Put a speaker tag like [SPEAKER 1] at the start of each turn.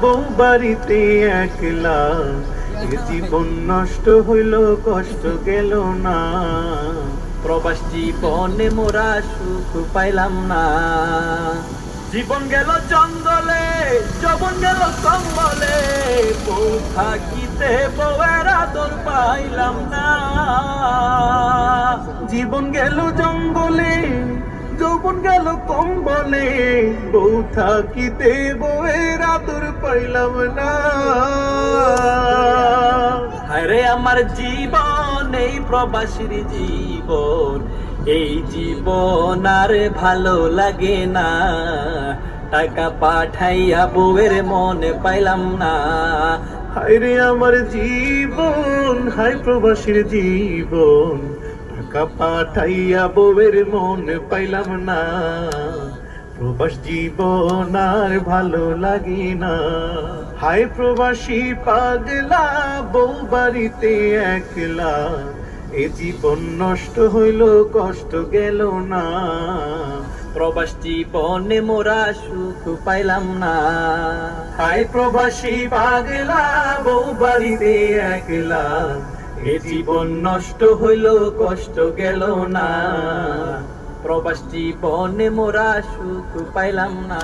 [SPEAKER 1] বউ বাড়িতে একলা, এ জীবন নষ্ট হইল কষ্ট গেল না।
[SPEAKER 2] প্রবাস জীবনে মোরা সুখ পাইলাম না।
[SPEAKER 1] জীবন গেল জঙ্গলে, যৌবন গেল কম্বলে, বউ থাকিতে বউয়ের আদর পাইলাম না। জীবন গেল জঙ্গলে, যৌবন গেল কম্বলে, বউ থাকিতে বউয়ের আদর পাইলাম না।
[SPEAKER 2] আরে আমার জীবন এই প্রবাসীর জীবন, এই জীবন আর ভালো লাগে না। টাকা পাঠাইয়া বউয়ের মন পাইলাম না।
[SPEAKER 1] হায়রে আমার জীবন, হায় প্রবাসীর জীবন, টাকা পাঠাইয়া বউয়ের মন পাইলাম না। প্রবাস জীবন আর ভালো লাগে না। হায় প্রবাসী পাগলা, বউ বাড়িতে একলা, এ জীবন নষ্ট হইল কষ্ট গেল না।
[SPEAKER 2] প্রবাস জীবনে মোরা সুখ পাইলাম না।
[SPEAKER 1] হায় প্রবাসী পাগলা, বউ বাড়িতে একলা, এ জীবন নষ্ট হইল কষ্ট গেল না।
[SPEAKER 2] প্রবাস জীবনে মোরা সুখ পাইলাম না।